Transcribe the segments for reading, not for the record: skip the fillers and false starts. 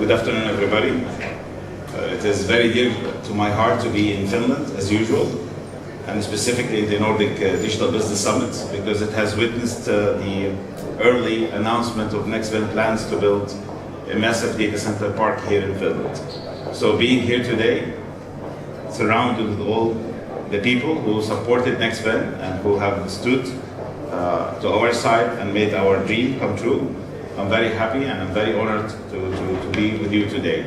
Good afternoon, everybody. It is very dear to my heart to be in Finland, as usual, and specifically in the Nordic Digital Business Summit, because it has witnessed the early announcement of NxtVn plans to build a massive data center park here in Finland. So being here today, surrounded with all the people who supported NxtVn and who have stood to our side and made our dream come true, I'm very happy and I'm very honored to be with you today.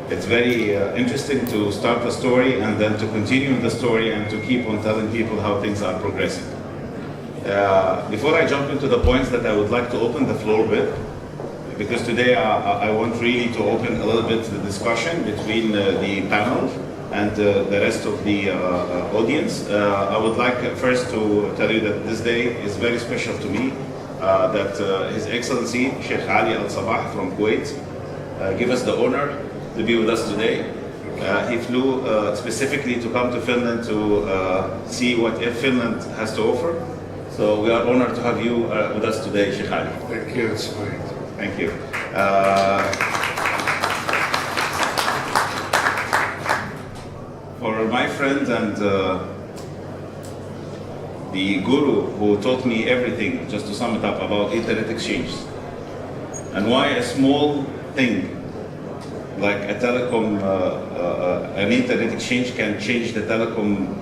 It's very interesting to start the story and then to continue the story and to keep on telling people how things are progressing. Before I jump into the points that I would like to open the floor with, because today I want really to open a little bit the discussion between the panel and the rest of the audience. I would like first to tell you that this day is very special to me, that His Excellency Sheikh Al-Sabah from Kuwait give us the honor to be with us today. He flew specifically to come to Finland to see what Finland has to offer. So we are honored to have you with us today, Sheikh Ali. Thank you, it's great. Thank you. For my friend and the guru who taught me everything, just to sum it up, about internet exchange, and why a small thing like a telecom, an internet exchange can change the telecom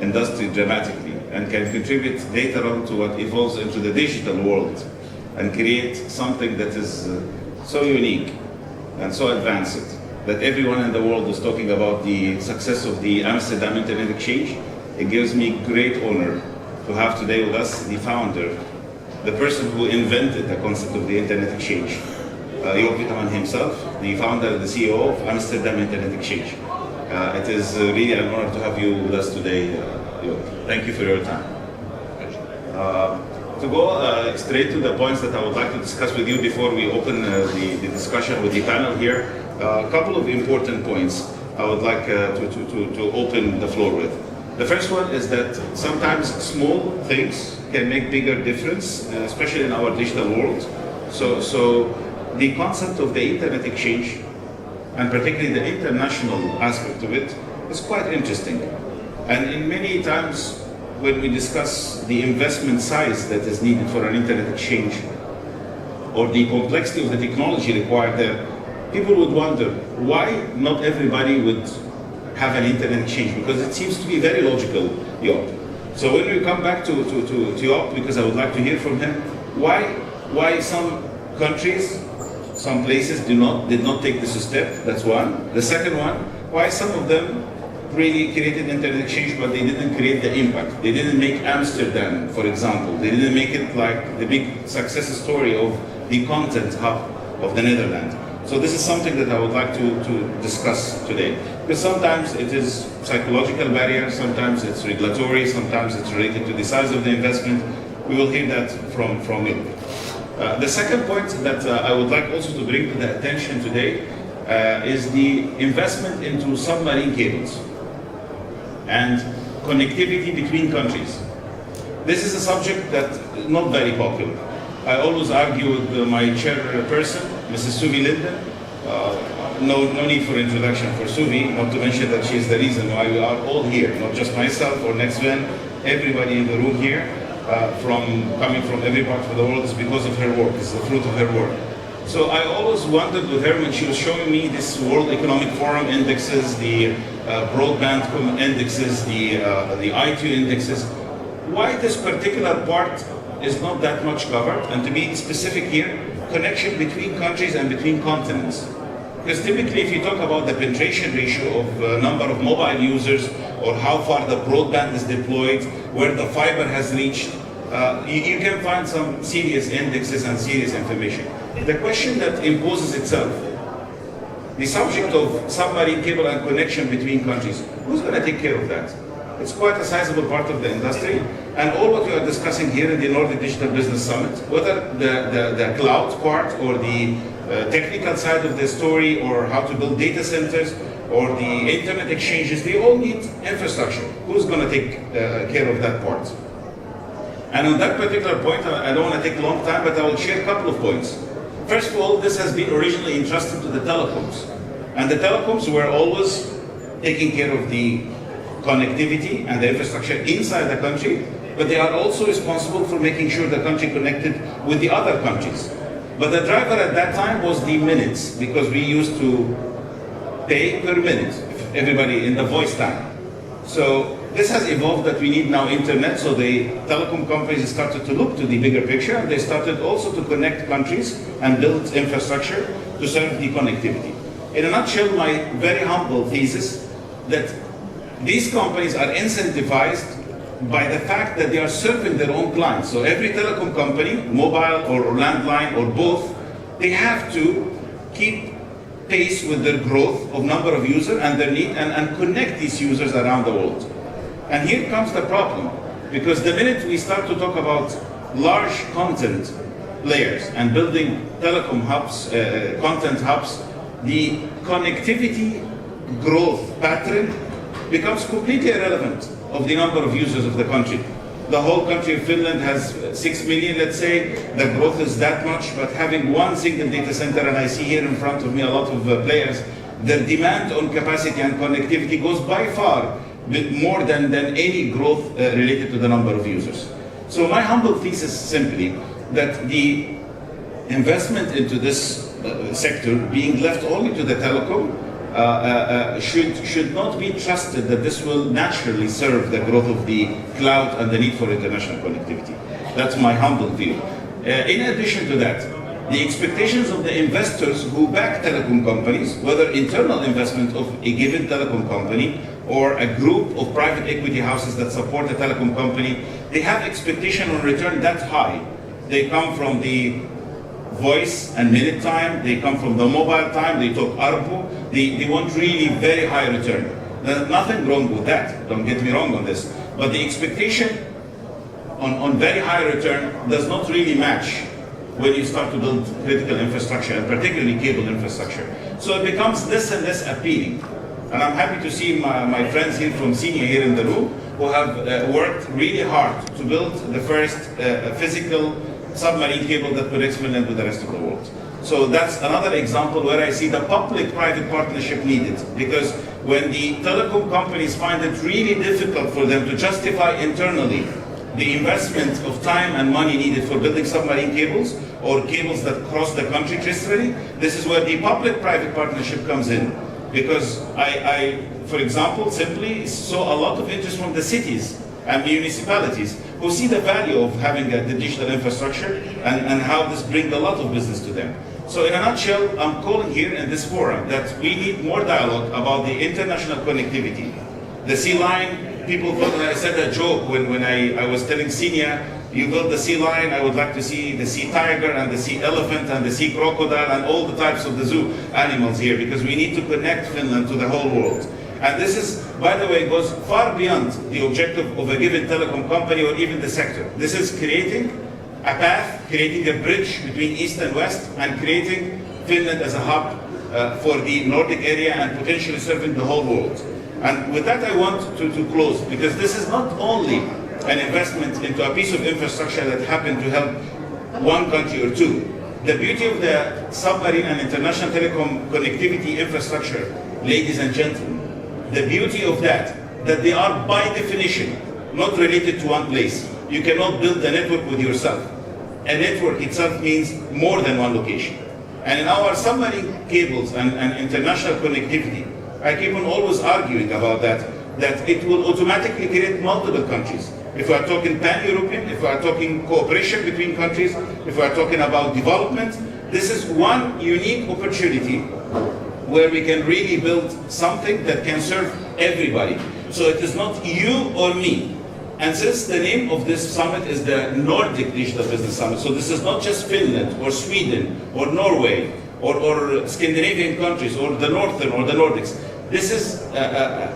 industry dramatically and can contribute later on to what evolves into the digital world and create something that is so unique and so advanced that everyone in the world is talking about the success of the Amsterdam Internet Exchange. It gives me great honor to have today with us the founder, the person who invented the concept of the Internet Exchange, Witteman himself, the founder and the CEO of Amsterdam Internet Exchange. It is really an honor to have you with us today. Thank you for your time. To go straight to the points that I would like to discuss with you before we open the discussion with the panel here, a couple of important points I would like to open the floor with. The first one is that sometimes small things can make bigger difference, especially in our digital world. So the concept of the Internet Exchange, and particularly the international aspect of it, is quite interesting. And in many times when we discuss the investment size that is needed for an Internet Exchange, or the complexity of the technology required there, people would wonder why not everybody would have an Internet Exchange, because it seems to be very logical, Job. So when we come back to Job, because I would like to hear from him, why some countries, some places did not take this step. That's one. The second one, why some of them really created Internet Exchange, but they didn't create the impact. They didn't make Amsterdam, for example. They didn't make it like the big success story of the content hub of the Netherlands. So this is something that I would like to discuss today. Because sometimes it is psychological barrier, sometimes it's regulatory, sometimes it's related to the size of the investment. We will hear that from you. The second point that I would like also to bring to the attention today is the investment into submarine cables and connectivity between countries. This is a subject that is not very popular. I always argue with my chairperson, Mrs. Suvi Linden. No need for introduction for Suvi, not to mention that she is the reason why we are all here, not just myself or NxtVn, everybody in the room here, coming from every part of the world, is because of her work, it's the fruit of her work. So I always wondered with her when she was showing me this World Economic Forum indexes, the broadband indexes, the ITU indexes, why this particular part is not that much covered, and to be specific here, connection between countries and between continents. Because typically if you talk about the penetration ratio of number of mobile users, or how far the broadband is deployed, where the fiber has reached, you can find some serious indexes and serious information. The question that imposes itself, the subject of submarine cable and connection between countries, who's going to take care of that? It's quite a sizable part of the industry, and all what we are discussing here in the Nordic Digital Business Summit, whether the cloud part or the technical side of the story, or how to build data centers, or the internet exchanges, they all need infrastructure. Who's going to take care of that part? And on that particular point, I don't want to take a long time, but I will share a couple of points. First of all, this has been originally entrusted to the telecoms. And the telecoms were always taking care of the connectivity and the infrastructure inside the country, but they are also responsible for making sure the country connected with the other countries. But the driver at that time was the minutes, because we used to pay per minute, everybody in the voice time. So this has evolved that we need now internet, so the telecom companies started to look to the bigger picture, and they started also to connect countries and build infrastructure to serve the connectivity. In a nutshell, my very humble thesis that these companies are incentivized by the fact that they are serving their own clients. So every telecom company, mobile or landline or both, they have to keep pace with their growth of number of users and their need and connect these users around the world. And here comes the problem, because the minute we start to talk about large content layers and building telecom hubs, content hubs, the connectivity growth pattern becomes completely irrelevant of the number of users of the country. The whole country of Finland has 6 million, let's say. The growth is that much, but having one single data center, and I see here in front of me a lot of players, the demand on capacity and connectivity goes by far more than any growth related to the number of users. So my humble thesis is simply that the investment into this sector being left only to the telecom should not be trusted that this will naturally serve the growth of the cloud and the need for international connectivity. That's my humble view. In addition to that, the expectations of the investors who back telecom companies, whether internal investment of a given telecom company or a group of private equity houses that support a telecom company, they have expectation on return that high. They come from the voice and minute time, they come from the mobile time, they talk ARPU, they want really very high return. There's nothing wrong with that, don't get me wrong on this, but the expectation on very high return does not really match when you start to build critical infrastructure, and particularly cable infrastructure. So it becomes less and less appealing. And I'm happy to see my friends here from Senior here in the room who have worked really hard to build the first physical submarine cable that connects Finland with the rest of the world. So that's another example where I see the public-private partnership needed, because when the telecom companies find it really difficult for them to justify internally the investment of time and money needed for building submarine cables or cables that cross the country terrestrially, this is where the public-private partnership comes in. Because I, for example, simply saw a lot of interest from the cities and municipalities who see the value of having the digital infrastructure and how this brings a lot of business to them. So in a nutshell, I'm calling here in this forum that we need more dialogue about the international connectivity. The sea line, people thought that I said a joke when I was telling Senior, you build the sea lion, I would like to see the sea tiger and the sea elephant and the sea crocodile and all the types of the zoo animals here, because we need to connect Finland to the whole world. And this is, by the way, goes far beyond the objective of a given telecom company or even the sector. This is creating a path, creating a bridge between East and West, and creating Finland as a hub for the Nordic area and potentially serving the whole world. And with that I want to close, because this is not only an investment into a piece of infrastructure that happened to help one country or two. The beauty of the submarine and international telecom connectivity infrastructure, ladies and gentlemen, the beauty of that they are by definition not related to one place. You cannot build a network with yourself. A network itself means more than one location. And in our submarine cables and international connectivity, I keep on always arguing about that it will automatically create multiple countries. If we are talking pan-European, if we are talking cooperation between countries, if we are talking about development, this is one unique opportunity where we can really build something that can serve everybody. So it is not you or me. And since the name of this summit is the Nordic Digital Business Summit, so this is not just Finland or Sweden or Norway or Scandinavian countries or the Northern or the Nordics. This is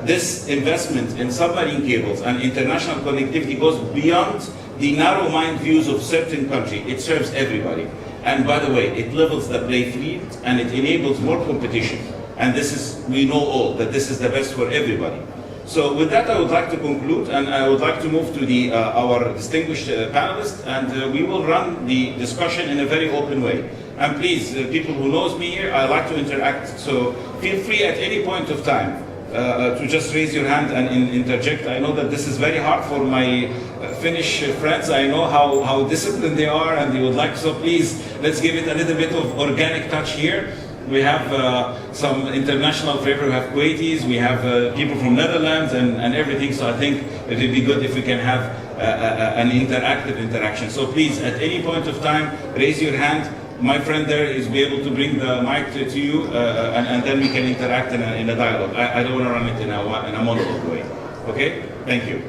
this investment in submarine cables and international connectivity goes beyond the narrow-minded views of certain countries. It serves everybody. And by the way, it levels the playing field and it enables more competition. And this is, we know all, that this is the best for everybody. So with that, I would like to conclude, and I would like to move to our distinguished panelists, and we will run the discussion in a very open way. And please, people who knows me here, I like to interact, so feel free at any point of time to just raise your hand and interject. I know that this is very hard for my Finnish friends. I know how disciplined they are and they would like, so please, let's give it a little bit of organic touch here. We have some international flavor. We have Kuwaitis, we have people from Netherlands and everything, so I think it would be good if we can have an interactive interaction. So please, at any point of time, raise your hand. My friend there is be able to bring the mic to you, and then we can interact in a dialogue. I don't want to run it in a monologue way. Okay? Thank you.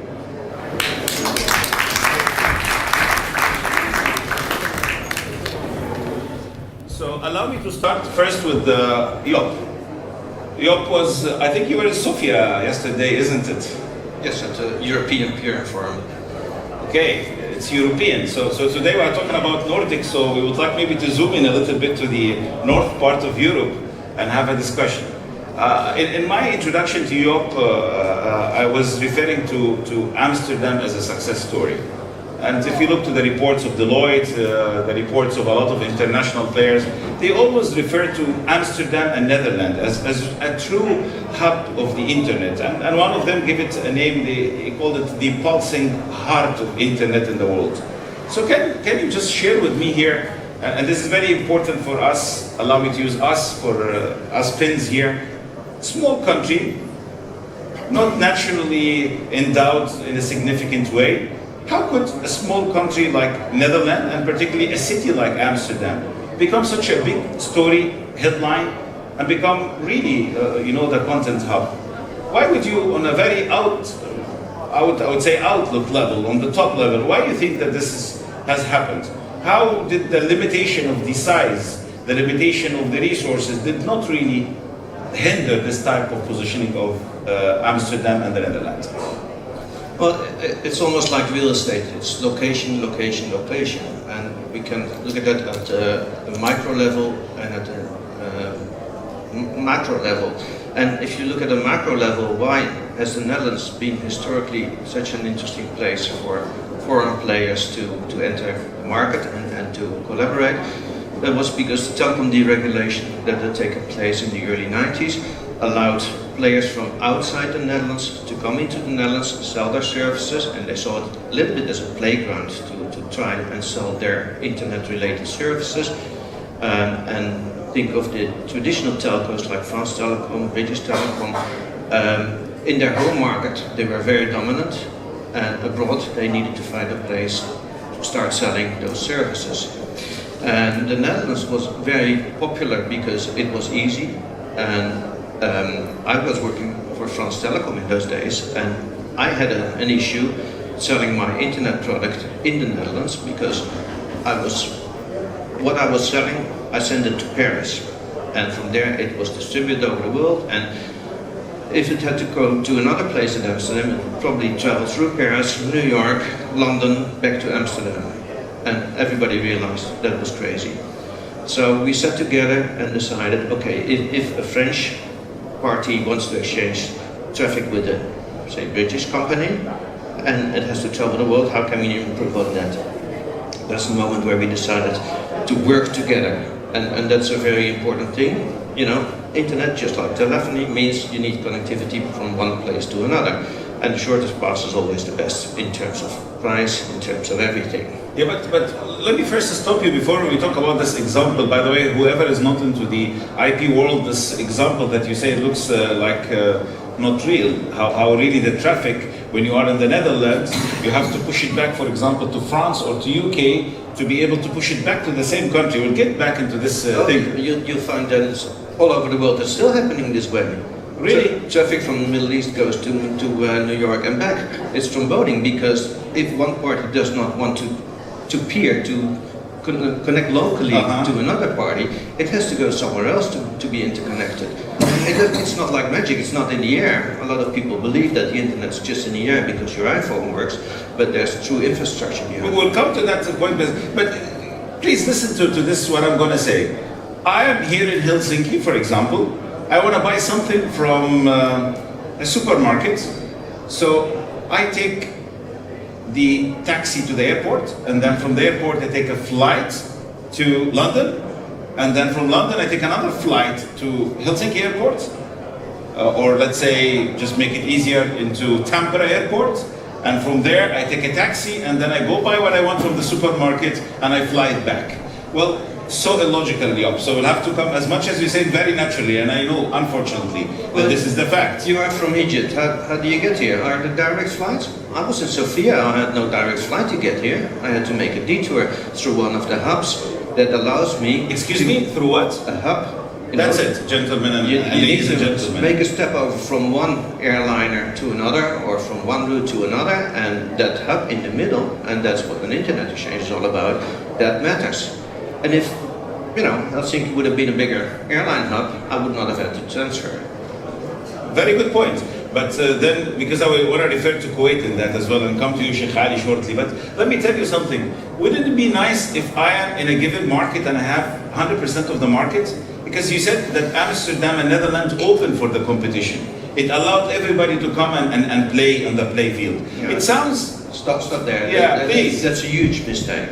So allow me to start first with Job. Job was, I think you were in Sofia yesterday, isn't it? Yes, at the European Peer Forum. Okay. It's European. So today we are talking about Nordic, so we would like maybe to zoom in a little bit to the north part of Europe and have a discussion. In my introduction to Europe, I was referring to Amsterdam as a success story. And if you look to the reports of Deloitte, the reports of a lot of international players, they always refer to Amsterdam and Netherlands as a true hub of the internet. And one of them gave it a name, they called it the pulsing heart of internet in the world. So can you just share with me here, and this is very important for us, allow me to use us for us Finns here, small country, not naturally endowed in a significant way. How could a small country like Netherlands, and particularly a city like Amsterdam, become such a big story, headline, and become really, the content hub? Why would you, on a very I would say outlook level, on the top level, why do you think that this has happened? How did the limitation of the size, the limitation of the resources, did not really hinder this type of positioning of Amsterdam and the Netherlands? Well, it's almost like real estate. It's location, location, location. And we can look at that at the micro level and at the macro level. And if you look at the macro level, why has the Netherlands been historically such an interesting place for foreign players to enter the market and to collaborate? That was because the telecom deregulation that had taken place in the early 90s allowed players from outside the Netherlands to come into the Netherlands, sell their services, and they saw it a little bit as a playground to try and sell their internet-related services. And think of the traditional telcos like France Telecom, British Telecom. In their home market, they were very dominant, and abroad they needed to find a place to start selling those services. And the Netherlands was very popular because it was easy, and I was working for France Telecom in those days, and I had an issue selling my internet product in the Netherlands because what I was selling, I sent it to Paris, and from there it was distributed over the world. And if it had to go to another place in Amsterdam, it would probably travel through Paris, New York, London, back to Amsterdam. And everybody realized that was crazy. So we sat together and decided, okay, if a French party wants to exchange traffic with a, say, British company, and it has to travel the world, how can we improve on that? That's the moment where we decided to work together, and that's a very important thing. Internet, just like telephony, means you need connectivity from one place to another, and the shortest path is always the best in terms of price, in terms of everything. Yeah, but let me first stop you before we talk about this example. By the way, whoever is not into the IP world, this example that you say looks like not real. How really the traffic, when you are in the Netherlands, you have to push it back, for example, to France or to UK to be able to push it back to the same country. We'll get back into this thing. You'll find that it's all over the world. It's still happening this way. Really? Traffic from the Middle East goes to New York and back. It's tromboning because if one party does not want to peer, to connect locally to another party, it has to go somewhere else to be interconnected. It's not like magic, it's not in the air. A lot of people believe that the internet's just in the air because your iPhone works, but there's true infrastructure here. We'll come to that point, but please listen to this, what I'm going to say. I am here in Helsinki, for example. I want to buy something from a supermarket, so I take the taxi to the airport, and then from the airport I take a flight to London, and then from London I take another flight to Helsinki Airport, or let's say just make it easier into Tampere Airport, and from there I take a taxi and then I go buy what I want from the supermarket and I fly it back. Well, so illogically up. So we'll have to come, as much as we say, very naturally, and I know, unfortunately, that this is the fact. You are from Egypt. How do you get here? Are there direct flights? I was in Sofia. I had no direct flight to get here. I had to make a detour through one of the hubs that allows me... Excuse me? Through what? A hub. That's it, gentlemen and ladies and gentlemen. Make a step over from one airliner to another, or from one route to another, and that hub in the middle, and that's what an internet exchange is all about, that matters. And if, Helsinki would have been a bigger airline hub, I would not have had to transfer. Very good point. But then, because I want to refer to Kuwait in that as well, and come to you, Sheikh Ali, shortly, but let me tell you something. Wouldn't it be nice if I am in a given market and I have 100% of the market? Because you said that Amsterdam and Netherlands open for the competition. It allowed everybody to come and play on the play field. Yeah. It sounds... Stop there. Yeah, please. That's a huge mistake.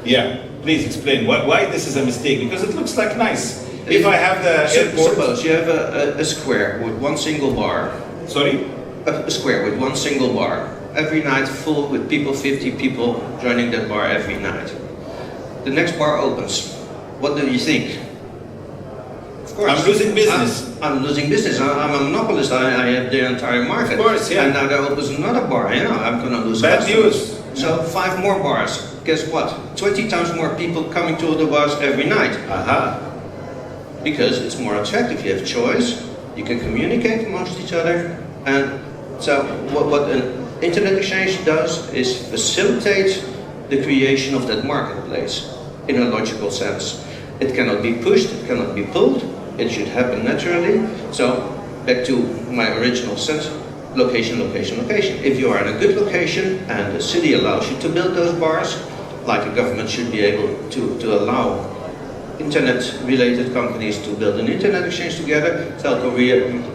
Yeah. Please explain why this is a mistake, because it looks like nice. If I have the airport... Suppose you have a square with one single bar. Sorry? A square with one single bar. Every night full with people, 50 people joining that bar every night. The next bar opens. What do you think? Of course. I'm losing business. I'm losing business. I'm a monopolist. I have the entire market. Of course, yeah. And now there opens another bar. I'm going to lose bad customers. news. So 5 more bars. Guess what? 20 times more people coming to the bars every night. Aha. Because it's more attractive. You have choice. You can communicate amongst each other. And so what an internet exchange does is facilitate the creation of that marketplace in a logical sense. It cannot be pushed. It cannot be pulled. It should happen naturally. So back to my original sense. Location, location, location. If you are in a good location and the city allows you to build those bars, like a government should be able to allow internet-related companies to build an internet exchange together, telco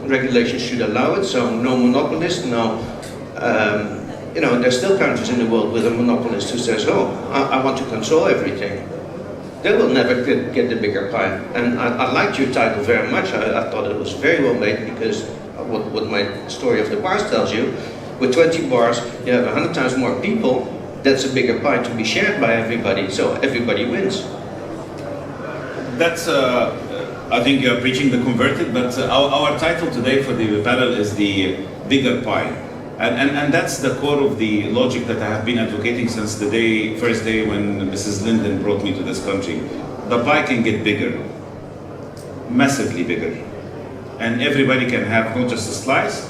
regulations should allow it, so no monopolist, there's still countries in the world with a monopolist who says, I want to control everything. They will never get the bigger pie. And I liked your title very much. I thought it was very well made, because what my story of the bars tells you, with 20 bars, you have 100 times more people. That's a bigger pie to be shared by everybody, so everybody wins. That's, I think you're preaching the converted, but our title today for the panel is the bigger pie. And that's the core of the logic that I have been advocating since the first day when Mrs. Linden brought me to this country. The pie can get bigger, massively bigger. And everybody can have not just a slice,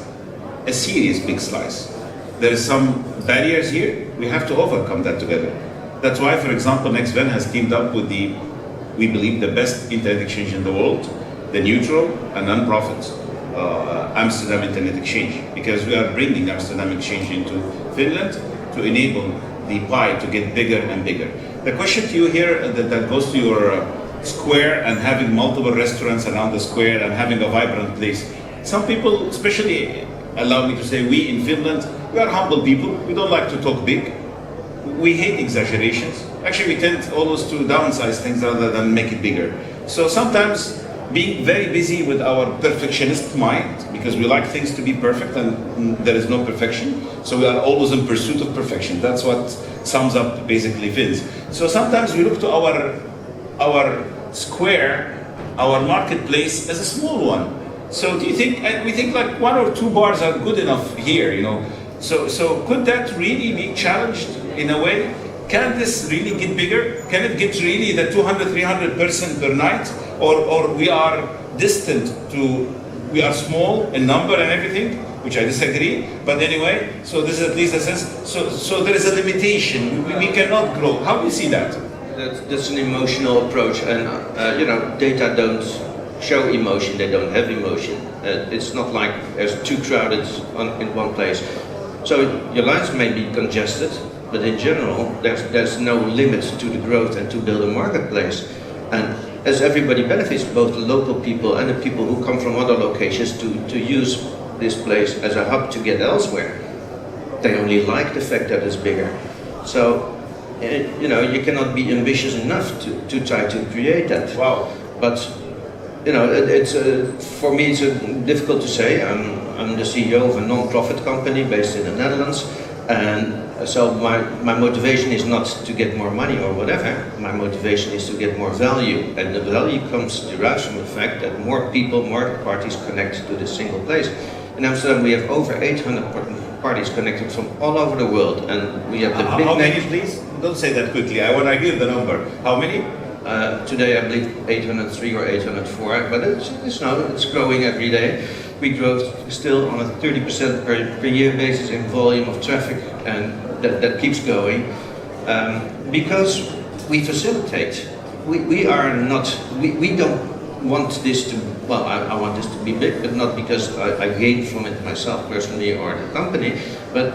a serious big slice. There is some barriers here, we have to overcome that together. That's why, for example, NxtVn has teamed up with we believe, the best internet exchange in the world, the neutral and non-profit Amsterdam Internet Exchange, because we are bringing Amsterdam Exchange into Finland to enable the pie to get bigger and bigger. The question to you here that goes to your square and having multiple restaurants around the square and having a vibrant place. Some people, especially, allow me to say, we in Finland, we are humble people. We don't like to talk big. We hate exaggerations. Actually, we tend always to downsize things rather than make it bigger. So sometimes being very busy with our perfectionist mind, because we like things to be perfect and there is no perfection, so we are always in pursuit of perfection. That's what sums up basically Finns. So sometimes we look to our square, our marketplace as a small one. So do you think, we think like 1 or 2 bars are good enough here, So could that really be challenged in a way? Can this really get bigger? Can it get really the 200, 300 person per night? Or we are distant we are small in number and everything, which I disagree, but anyway, so this is at least a sense, so there is a limitation, we cannot grow. How do you see that? That's an emotional approach, and data don't show emotion, they don't have emotion. It's not like there's too crowded in one place. So your lines may be congested, but in general, there's no limit to the growth and to build a marketplace. And as everybody benefits, both the local people and the people who come from other locations to use this place as a hub to get elsewhere, they only like the fact that it's bigger. So, you cannot be ambitious enough to try to create that. Wow. But you know, it's for me it's difficult to say. I'm the CEO of a non-profit company based in the Netherlands, and so my motivation is not to get more money or whatever. My motivation is to get more value, and the value derives from the fact that more people, more parties connect to this single place. In Amsterdam, we have over 800 parties connected from all over the world, and we have the big. How many, please? Don't say that quickly. I want to hear the number. How many? Today, I believe 803 or 804, but it's growing every day. We grow still on a 30% per year basis in volume of traffic, and that keeps going because we facilitate. We don't want this to. Well, I want this to be big, but not because I gain from it myself personally or the company, but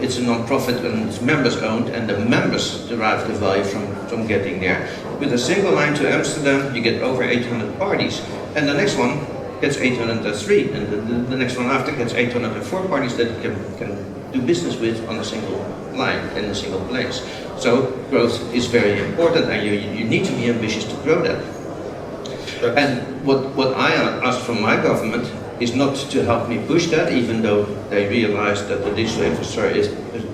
it's a non-profit and it's members owned, and the members derive the value from getting there. With a single line to Amsterdam, you get over 800 parties, and the next one gets 803, and the next one after gets 804 parties that you can do business with on a single line in a single place. So growth is very important, and you need to be ambitious to grow that. And what I ask from my government is not to help me push that, even though they realize that the digital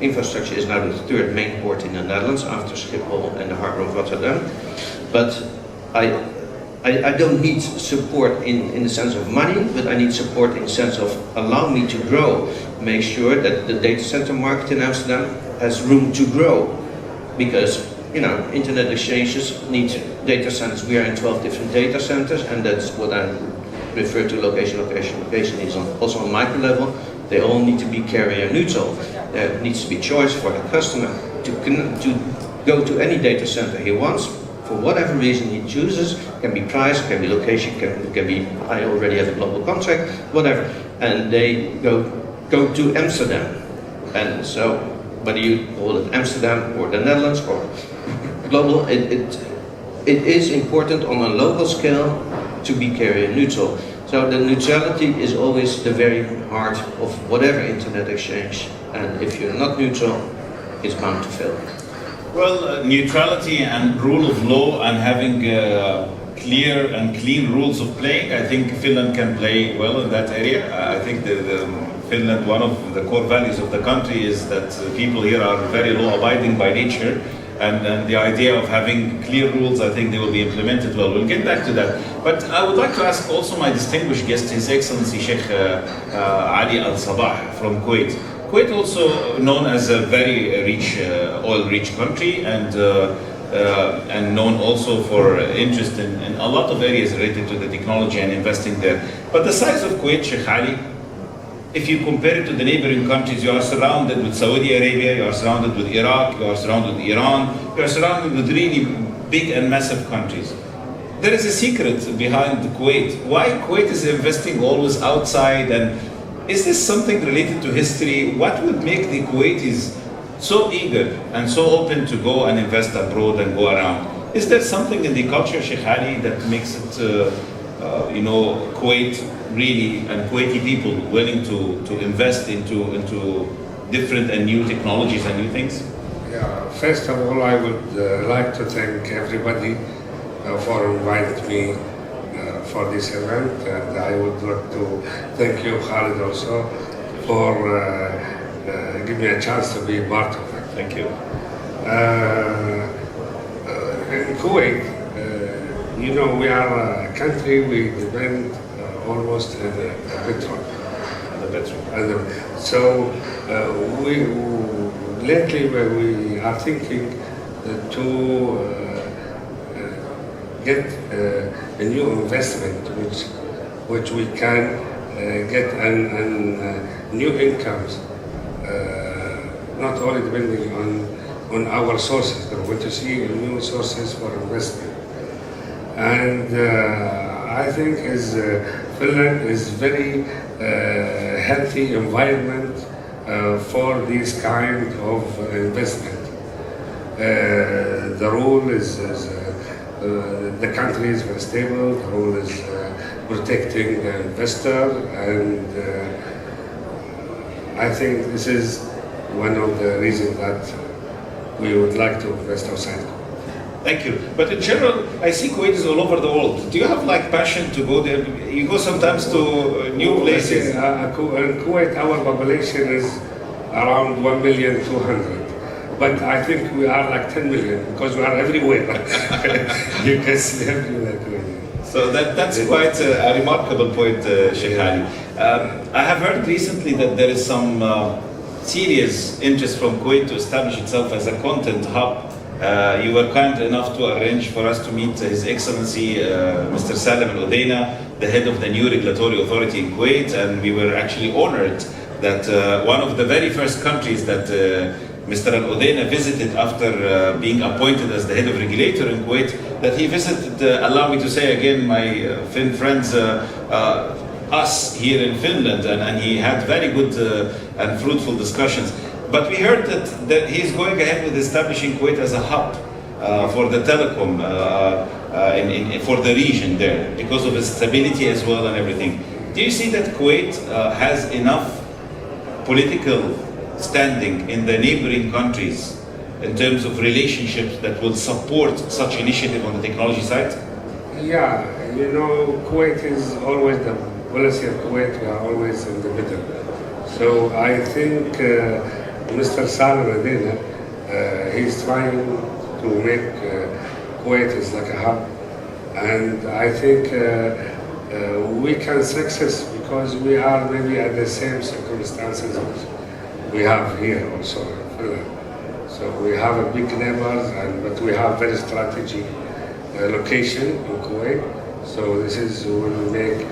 infrastructure is now the third main port in the Netherlands after Schiphol and the harbor of Rotterdam. But I don't need support in the sense of money, but I need support in the sense of allow me to grow, make sure that the data center market in Amsterdam has room to grow, because you know, internet exchanges need data centers. We are in 12 different data centers, and that's what I refer to location is also on micro level. They all need to be carrier neutral. There needs to be choice for the customer to go to any data center he wants, for whatever reason he chooses. Can be price, can be location, can be I already have a global contract, whatever. And they go to Amsterdam. And so whether you call it Amsterdam or the Netherlands or global, it is important on a local scale to be carrier neutral. So the neutrality is always the very heart of whatever internet exchange, and if you're not neutral, it's bound to fail. Well, neutrality and rule of law and having clear and clean rules of playing, I think Finland can play well in that area. I think Finland, one of the core values of the country is that people here are very law-abiding by nature. And the idea of having clear rules, I think they will be implemented well. We'll get back to that. But I would like to ask also my distinguished guest, His Excellency Sheikh Ali Al-Sabah from Kuwait. Kuwait also known as a very rich, oil-rich country, and known also for interest in a lot of areas related to the technology and investing there. But the size of Kuwait, Sheikh Ali, if you compare it to the neighboring countries, you are surrounded with Saudi Arabia, you are surrounded with Iraq, you are surrounded with Iran, you are surrounded with really big and massive countries. There is a secret behind Kuwait. Why Kuwait is investing always outside, and is this something related to history? What would make the Kuwaitis so eager and so open to go and invest abroad and go around? Is there something in the culture, Sheikh Ali, that makes it, Kuwait really, and Kuwaiti people willing to invest into different and new technologies and new things? Yeah, first of all, I would like to thank everybody for inviting me for this event, and I would like to thank you, Khaled, also for giving me a chance to be part of it. Thank you. In Kuwait, we are a country, we depend almost on the petrol. So lately we are thinking to get a new investment which we can get new incomes, not only depending on our sources, but we want to see new sources for investment. And I think Finland is very healthy environment for this kind of investment. The rule is the country is very stable. The rule is protecting the investor, and I think this is one of the reasons that we would like to invest outside. Thank you. But in general, I see Kuwait is all over the world. Do you have like passion to go there? You go sometimes to new places. In Kuwait, our population is around 1,200,000. But I think we are like 10 million because we are everywhere. You can see everywhere. So that's quite a remarkable point, Sheikh Ali. I have heard recently that there is some serious interest from Kuwait to establish itself as a content hub. You were kind enough to arrange for us to meet His Excellency Mr. Salim Al-Udaina, the head of the new regulatory authority in Kuwait, and we were actually honored that one of the very first countries that Mr. Al-Udaina visited after being appointed as the head of regulator in Kuwait, that he visited, allow me to say again, my Finn friends, us here in Finland, and he had very good and fruitful discussions. But we heard that he's going ahead with establishing Kuwait as a hub for the telecom for the region there, because of its stability as well and everything. Do you see that Kuwait has enough political standing in the neighboring countries in terms of relationships that will support such initiative on the technology side? Yeah, you know, Kuwait is always the policy of Kuwait. We are always in the middle. So I think Mr. Salim Al-Udaina, he's trying to make Kuwait is like a hub, and I think we can success because we are maybe at the same circumstances we have here also in Finland. So we have a big neighbors, but we have very strategic location in Kuwait. So this is will make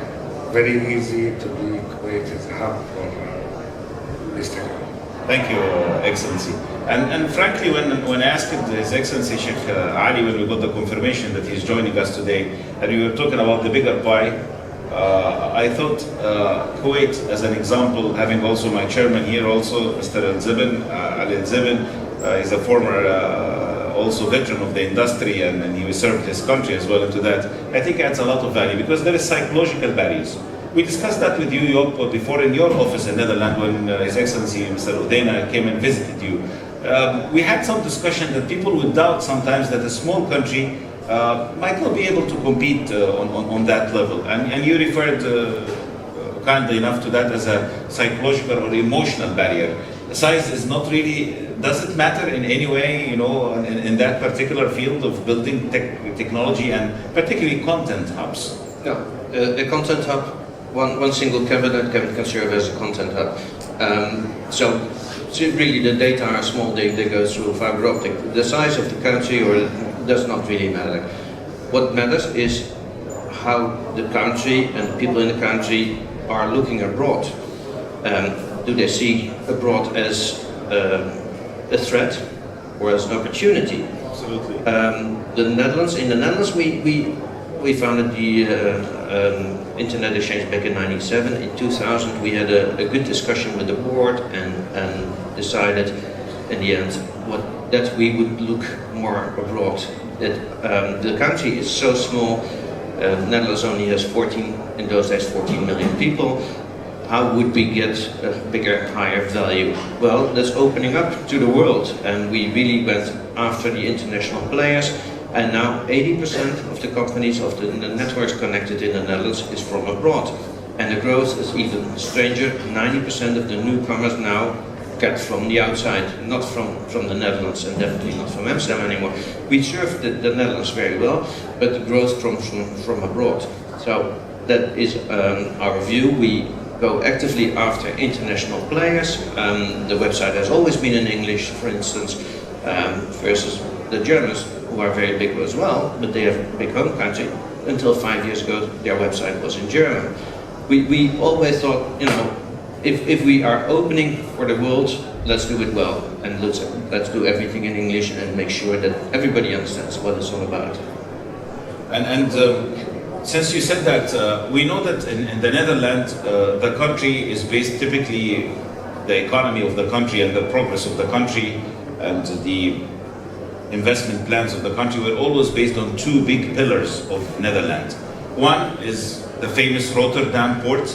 very easy to be Kuwait as a hub for this technology. Thank you, Excellency. And frankly, when I asked His Excellency Sheikh Ali, when we got the confirmation that he's joining us today, and we were talking about the bigger pie, I thought Kuwait, as an example, having also my chairman here, also Mr. Al-Zabin, Ali Al-Zabin, he's a former also veteran of the industry, and he served his country as well into that. I think adds a lot of value because there is psychological barriers. We discussed that with you, Job, before in your office in Netherlands when His Excellency Mr. Udaina came and visited you. We had some discussion that people would doubt sometimes that a small country might not be able to compete on that level. And you referred kindly enough to that as a psychological or emotional barrier. Size is not really, does it matter in any way, you know, in that particular field of building technology and particularly content hubs? No, a content hub, one single cabinet can serve as a content hub. So really the data are small, they go through fiber optic. The size of the country does not really matter. What matters is how the country and people in the country are looking abroad. Do they see abroad as a threat or as an opportunity? Absolutely. In the Netherlands, we founded the Internet Exchange back in '97. In 2000, we had a good discussion with the board and decided in the end that we would look more abroad. That the country is so small. Netherlands only has 14 million people. How would we get a bigger, higher value? Well, that's opening up to the world, and we really went after the international players. And now 80% of the companies of the networks connected in the Netherlands is from abroad. And the growth is even stranger. 90% of the newcomers now get from the outside, not from the Netherlands, and definitely not from Amsterdam anymore. We serve the Netherlands very well, but the growth comes from abroad. So that is our view. We go actively after international players. The website has always been in English, for instance, versus the Germans, who are very big as well, but they have a big home country. Until 5 years ago, their website was in German. We always thought, you know, if we are opening for the world, let's do it well, and let's do everything in English and make sure that everybody understands what it's all about. And since you said that, we know that in the Netherlands, the country is based typically, the economy of the country and the progress of the country and the investment plans of the country were always based on two big pillars of Netherlands. One is the famous Rotterdam port.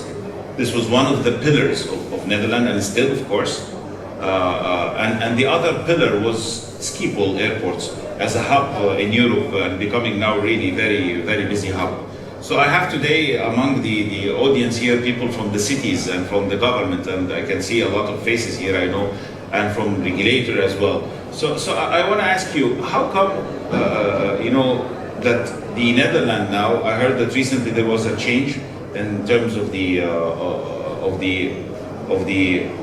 This was one of the pillars of Netherlands, and still, of course. And the other pillar was Schiphol Airport as a hub in Europe and becoming now really very, very busy hub. So I have today among the audience here people from the cities and from the government, and I can see a lot of faces here, I know, and from regulator as well. So I want to ask you, how come, that the Netherlands now, I heard that recently there was a change in terms of the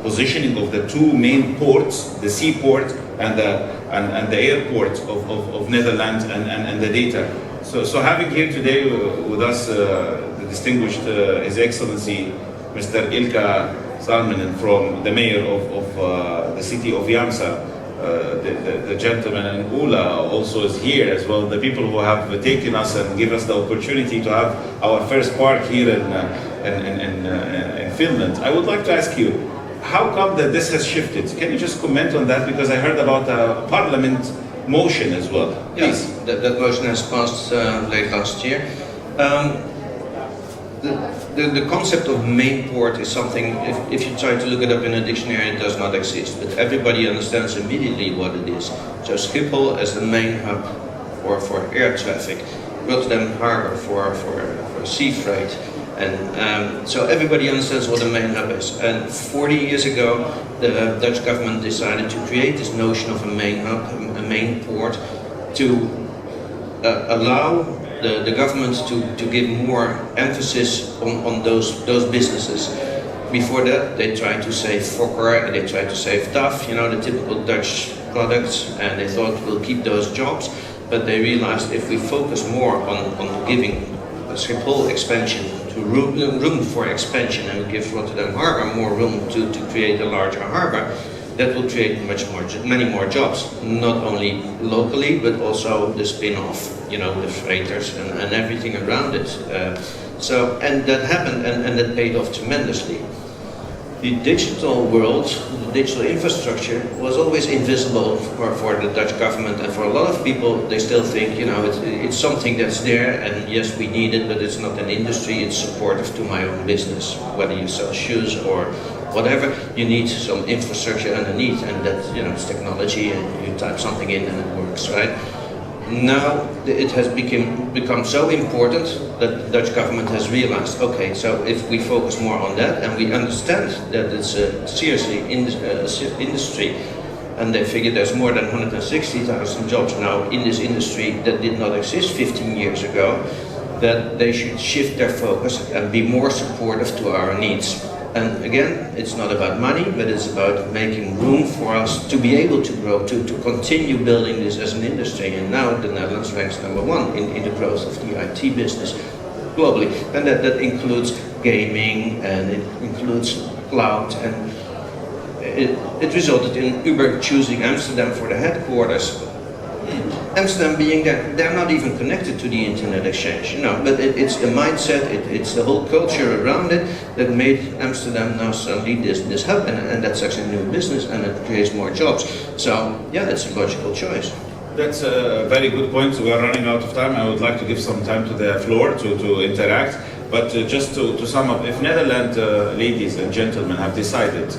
positioning of the two main ports, the seaport and the airport of Netherlands and the data. So having here today with us the distinguished His Excellency Mr. Ilka Salminen from the mayor of the city of Yamsa, the gentleman, and Ula also is here as well, the people who have taken us and give us the opportunity to have our first park here in Finland. I would like to ask you, how come that this has shifted? Can you just comment on that? Because I heard about a parliament motion as well. Yes, that motion has passed late last year. The concept of main port is something, if you try to look it up in a dictionary, it does not exist, but everybody understands immediately what it is. So Schiphol as the main hub for air traffic, Rotterdam Harbour for sea freight, and so everybody understands what the main hub is. And 40 years ago, the Dutch government decided to create this notion of a main hub, a main port, to allow the government to give more emphasis on those businesses. Before that, they tried to save Fokker and they tried to save DAF, the typical Dutch products, and they thought we'll keep those jobs. But they realized if we focus more on giving Schiphol expansion to room for expansion, and we give Rotterdam Harbour more room to create a larger harbour, that will create many more jobs, not only locally, but also the spin-off, the freighters and everything around it. And that happened, and that paid off tremendously. The digital world, the digital infrastructure, was always invisible for the Dutch government, and for a lot of people, they still think, it's something that's there, and yes, we need it, but it's not an industry, it's supportive to my own business. Whether you sell shoes or whatever, you need some infrastructure underneath, and that, it's technology, and you type something in and it works, right? Now it has become so important that the Dutch government has realized, okay, so if we focus more on that and we understand that it's a seriously industry, and they figure there's more than 160,000 jobs now in this industry that did not exist 15 years ago, that they should shift their focus and be more supportive to our needs. And again, it's not about money, but it's about making room for us to be able to grow, to continue building this as an industry. And now the Netherlands ranks #1 in the growth of the IT business globally. And that includes gaming, and it includes cloud, and it resulted in Uber choosing Amsterdam for the headquarters. Amsterdam being there, they're not even connected to the internet exchange, but it's the mindset, it's the whole culture around it that made Amsterdam now suddenly this hub, and that's actually new business, and it creates more jobs. So yeah, it's a logical choice. That's a very good point. We are running out of time. I would like to give some time to the floor to interact, but just to sum up, if Netherlands ladies and gentlemen have decided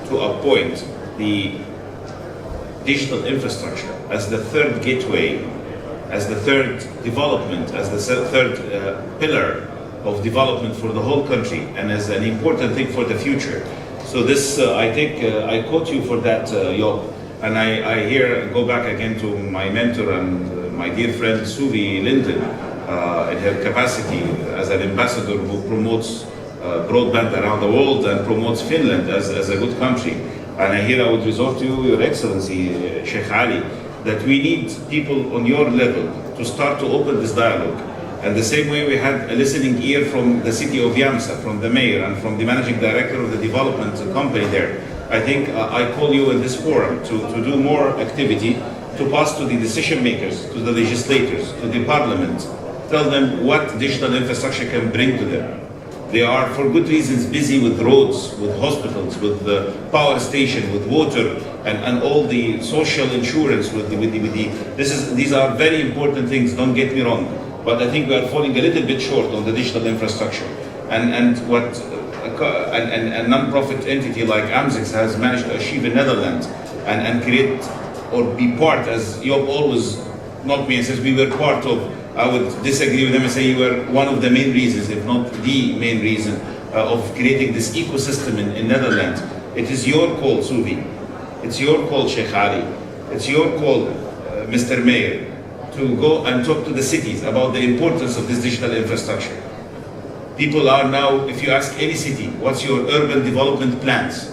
to appoint the digital infrastructure as the third gateway, as the third development, as the third pillar of development for the whole country, and as an important thing for the future. So this, I quote you for that, Job, and I here go back again to my mentor and my dear friend Suvi Linden, in her capacity as an ambassador who promotes broadband around the world and promotes Finland as a good country. And here I would resort to you, Your Excellency, Sheikh Ali, that we need people on your level to start to open this dialogue. And the same way we had a listening ear from the city of Yamsa, from the mayor and from the managing director of the development company there. I think I call you in this forum to do more activity, to pass to the decision makers, to the legislators, to the parliament, tell them what digital infrastructure can bring to them. They are, for good reasons, busy with roads, with hospitals, with the power station, with water, and all the social insurance. These are very important things. Don't get me wrong, but I think we are falling a little bit short on the digital infrastructure. And what a non-profit entity like Ams-IX has managed to achieve in Netherlands and create or be part, as Job always knocked me and says we were part of, I would disagree with them and say you were one of the main reasons, if not the main reason, of creating this ecosystem in Netherlands. It is your call, Suvi. It's your call, Sheikh Ali. It's your call, Mr. Mayor, to go and talk to the cities about the importance of this digital infrastructure. People are now, if you ask any city, what's your urban development plans?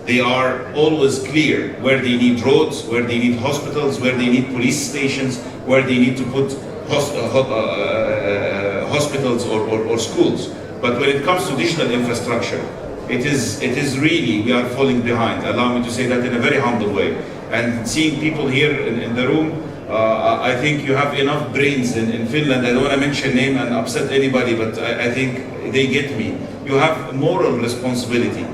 They are always clear where they need roads, where they need hospitals, where they need police stations, where they need to put hospitals or schools. But when it comes to digital infrastructure, it is really, we are falling behind. Allow me to say that in a very humble way. And seeing people here in the room, I think you have enough brains in Finland. I don't want to mention name and upset anybody, but I think they get me. You have moral responsibility,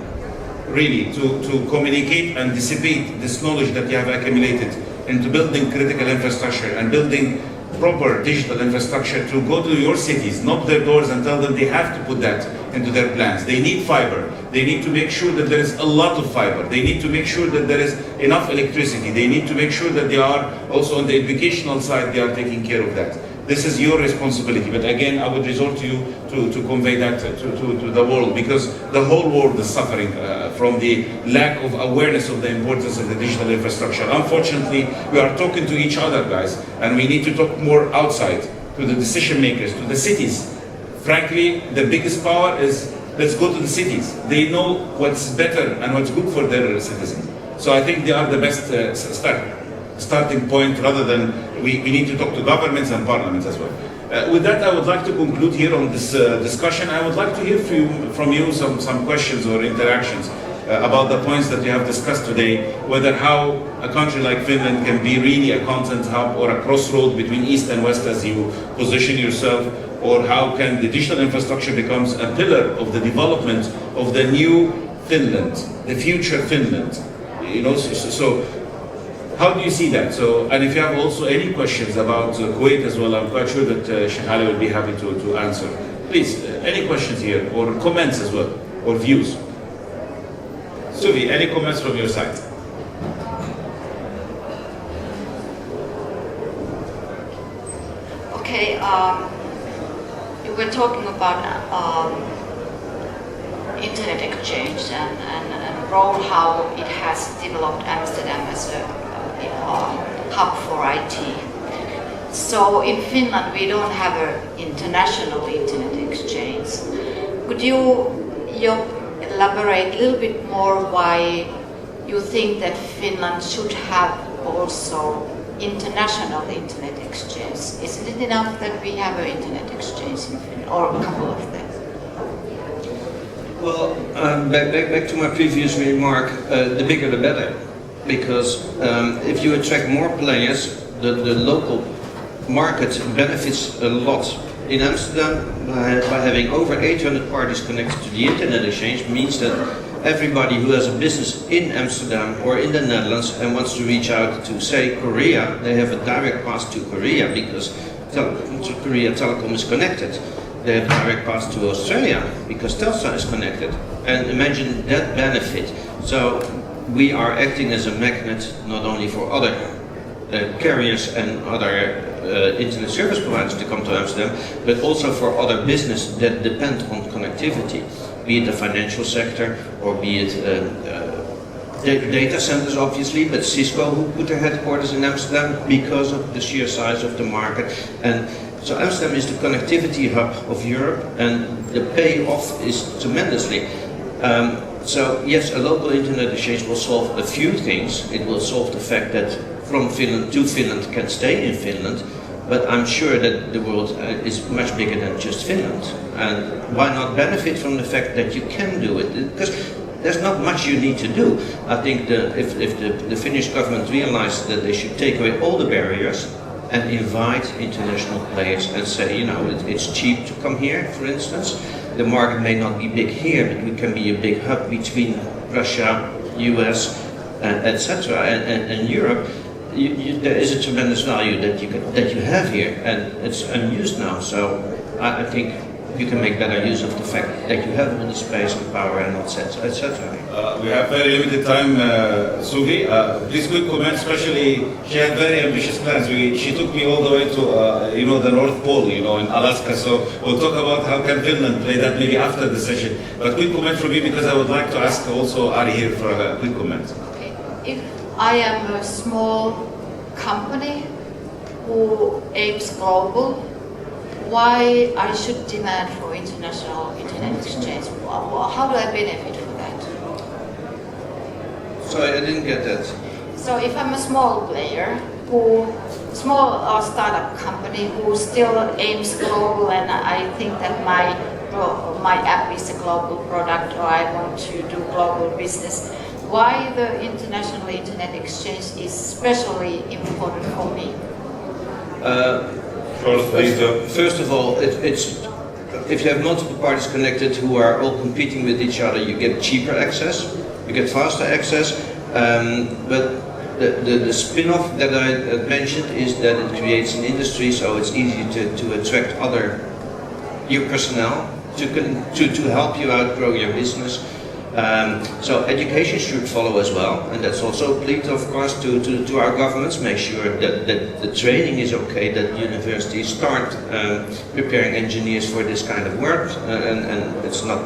really, to communicate and dissipate this knowledge that you have accumulated into building critical infrastructure and building proper digital infrastructure, to go to your cities, knock their doors and tell them they have to put that into their plans. They need fiber. They need to make sure that there is a lot of fiber. They need to make sure that there is enough electricity. They need to make sure that they are also on the educational side, they are taking care of that. This is your responsibility. But again, I would resort to you to convey that to the world, because the whole world is suffering from the lack of awareness of the importance of the digital infrastructure. Unfortunately, we are talking to each other, guys, and we need to talk more outside, to the decision makers, to the cities. Frankly, the biggest power is, let's go to the cities. They know what's better and what's good for their citizens. So I think they are the best starting point, rather than we need to talk to governments and parliaments as well. With that, I would like to conclude here on this discussion. I would like to hear from you some questions or interactions about the points that we have discussed today, whether how a country like Finland can be really a content hub or a crossroad between East and West as you position yourself, or how can the digital infrastructure becomes a pillar of the development of the new Finland, the future Finland. You know, so how do you see that? So, and if you have also any questions about Kuwait as well, I'm quite sure that Sheikh Ali will be happy to answer. Please, any questions here, or comments as well, or views? Suvi, any comments from your side? Okay, you were talking about internet exchange and role, how it has developed Amsterdam as a hub for IT. So in Finland we don't have an international internet exchange. Could you elaborate a little bit more why you think that Finland should have also international internet exchange? Isn't it enough that we have an internet exchange in Finland, or a couple of them? Well, back to my previous remark, the bigger the better. Because if you attract more players, the local market benefits a lot. In Amsterdam, by having over 800 parties connected to the internet exchange, means that everybody who has a business in Amsterdam or in the Netherlands and wants to reach out to, say, Korea, they have a direct path to Korea, because Korea Telecom is connected. They have a direct path to Australia because Telstra is connected. And imagine that benefit. So we are acting as a magnet not only for other carriers and other internet service providers to come to Amsterdam, but also for other business that depend on connectivity, be it the financial sector or be it data centers, obviously, but Cisco, who put their headquarters in Amsterdam because of the sheer size of the market. And so Amsterdam is the connectivity hub of Europe, and the payoff is tremendously. So yes, a local internet exchange will solve a few things. It will solve the fact that from Finland to Finland can stay in Finland, but I'm sure that the world is much bigger than just Finland. And why not benefit from the fact that you can do it? Because there's not much you need to do. I think if the Finnish government realized that they should take away all the barriers and invite international players and say, you know, it's cheap to come here, for instance. The market may not be big here, but we can be a big hub between Russia, US, etc., and Europe. There is a tremendous value that you have here, and it's unused now. So I think you can make better use of the fact that you have all the space and power and etc. We have very limited time, Sugi. Please quick comment, especially she had very ambitious plans. She took me all the way to the North Pole, in Alaska. So we'll talk about how can Finland play that maybe after the session. But quick comment from you, because I would like to ask also Ari here for a quick comment. Okay. If I am a small company who aims global, why I should demand for international internet exchange? How do I benefit from that? Sorry, I didn't get that. So if I'm a small player, small or startup company who still aims global, and I think that my app is a global product, or I want to do global business, why the international internet exchange is especially important for me? First of all, it's if you have multiple parties connected who are all competing with each other, you get cheaper access, you get faster access. But the spin-off that I mentioned is that it creates an industry, so it's easy to attract your personnel to help you outgrow your business. So education should follow as well, and that's also a plea, of course, to our governments. Make sure that the training is okay, that universities start preparing engineers for this kind of work, and it's not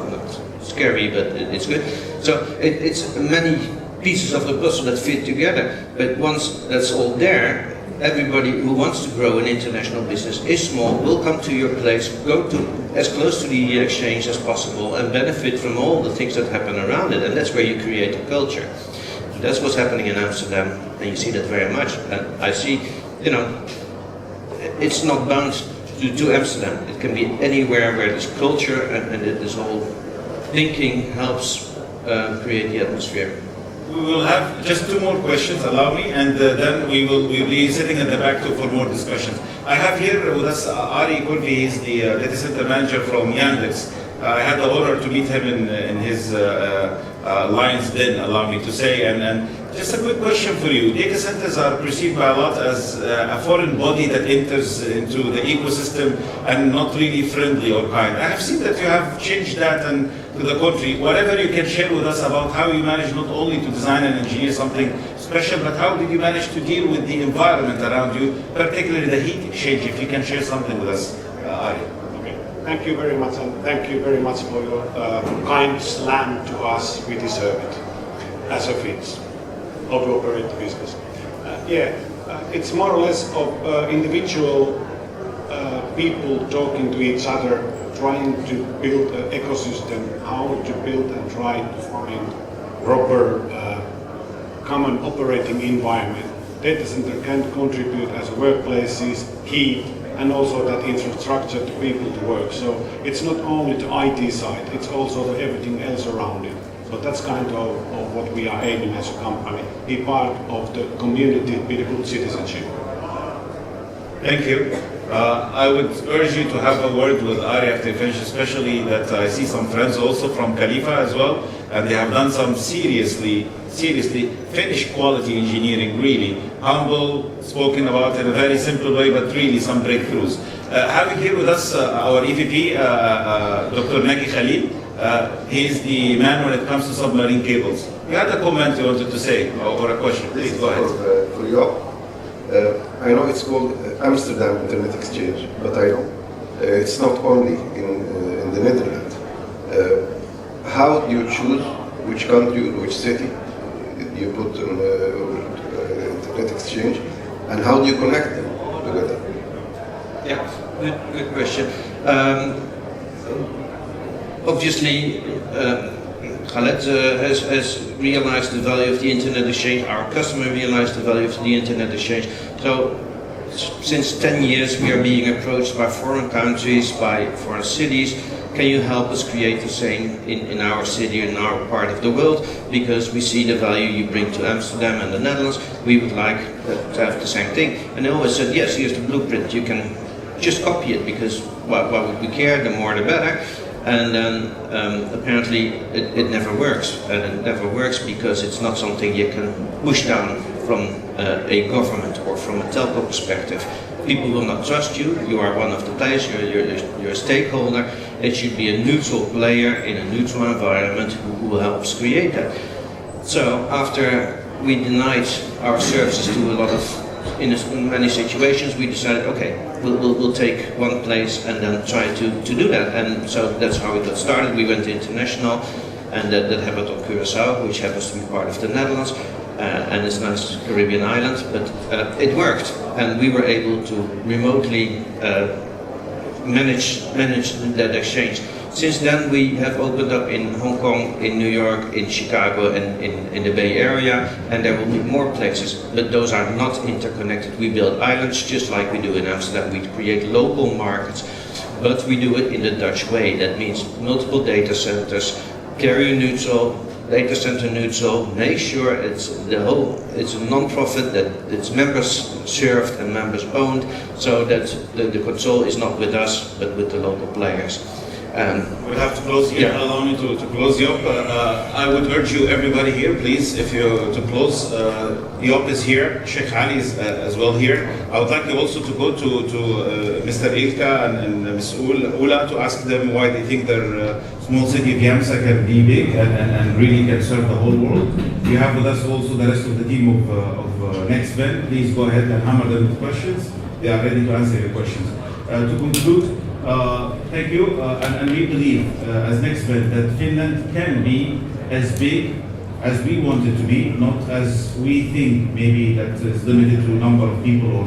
scary, but it's good. So it's many pieces of the puzzle that fit together, but once that's all there, everybody who wants to grow an international business is small, will come to your place, go to as close to the exchange as possible and benefit from all the things that happen around it, and that's where you create a culture. That's what's happening in Amsterdam, and you see that very much. And I see, it's not bound to Amsterdam. It can be anywhere where there's culture and this whole thinking helps create the atmosphere. We will have just two more questions, allow me, and then we'll be sitting at the back for more discussions. I have here with us Ari Kulvi. He's the data center manager from Yandex. I had the honor to meet him in his Lion's Den, allow me to say. And just a quick question for you. Data centers are perceived by a lot as a foreign body that enters into the ecosystem and not really friendly or kind. I have seen that you have changed that and to the country. Whatever you can share with us about how you managed not only to design and engineer something special, but how did you manage to deal with the environment around you, particularly the heat exchange, if you can share something with us, Ari. Okay. Thank you very much, and thank you very much for your kind slam to us. We deserve it as a Finns, how to operate the business. It's more or less of individual people talking to each other, trying to build an ecosystem, how to build and try to find proper common operating environment. Data center can contribute as workplaces, heat, and also that infrastructure to people to work. So it's not only the IT side, it's also everything else around it. So that's kind of what we are aiming as a company, be part of the community with a good citizenship. Thank you. I would urge you to have a word with Ari after you finish, especially that I see some friends also from Khalifa as well, and they have done some seriously Finnish quality engineering, really humble, spoken about in a very simple way, but really some breakthroughs. Having here with us our EVP, Dr. Naki Khaled. He's the man when it comes to submarine cables. You had a comment you wanted to say, or a question. Please go ahead. For you. I know it's called Amsterdam Internet Exchange, but I know it's not only in the Netherlands. How do you choose which country or which city you put on Internet Exchange, and how do you connect them together? Yeah, good question. Obviously, Khaled has realized the value of the Internet Exchange. Our customer realized the value of the Internet Exchange. So, since 10 years, we are being approached by foreign countries, by foreign cities. Can you help us create the same in our city, in our part of the world? Because we see the value you bring to Amsterdam and the Netherlands. We would like to have the same thing. And they always said, yes, here's the blueprint. You can just copy it, because why would we care? The more the better. And then apparently it never works. And it never works because it's not something you can push down from a government or from a telco perspective. People will not trust you. You are one of the players. You're a stakeholder. It should be a neutral player in a neutral environment who helps create that. So after we denied our services to a lot of, in many situations, we decided, okay, we'll take one place and then try to do that. And so that's how it got started. We went international, and that happened on Curacao, which happens to be part of the Netherlands, and it's a nice Caribbean island, but it worked. And we were able to remotely manage that exchange. Since then, we have opened up in Hong Kong, in New York, in Chicago, and in the Bay Area, and there will be more places, but those are not interconnected. We build islands just like we do in Amsterdam. We create local markets, but we do it in the Dutch way. That means multiple data centers, carrier neutral, data center neutral, make sure it's a non-profit, that it's members served and members owned, so that the control is not with us, but with the local players. We'll have to close here. Yeah. Allow me to close Job. I would urge you, everybody here, please, if you to close. Job is here. Sheikh Ali is as well here. I would like you also to go to Mr. Ilka and Ms. Ula to ask them why they think their small city of Yamsa can be big and really can serve the whole world. We have with us also the rest of the team of NxtVn. Please go ahead and hammer them with questions. They are ready to answer your questions. To conclude, thank you, and we believe as NxtVn that Finland can be as big as we want it to be, not as we think maybe that is limited to number of people or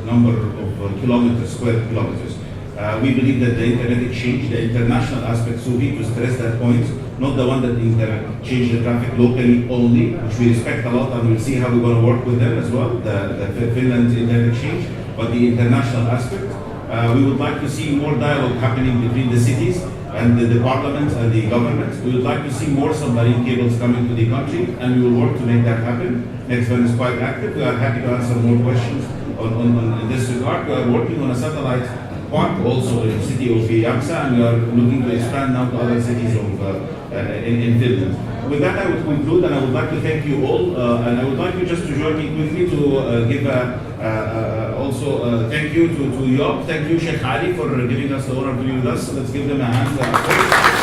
number of kilometers, square kilometers. We believe that the internet exchange, the international aspect, so we to stress that point, not the one that change the traffic locally only, which we respect a lot, and we'll see how we're going to work with them as well, the Finland internet exchange, but the international aspect. We would like to see more dialogue happening between the cities and the parliament and the government. We would like to see more submarine cables coming to the country, and we will work to make that happen. NxtVn is quite active. We are happy to answer more questions in this regard. We are working on a satellite park also in the city of Yamsa, and we are looking to expand now to other cities in Finland. With that, I would conclude, and I would like to thank you all, and I would like you just to join me quickly to give thank you to Job, thank you Sheikh Ali for giving us the honor to be with us. Let's give them a hand.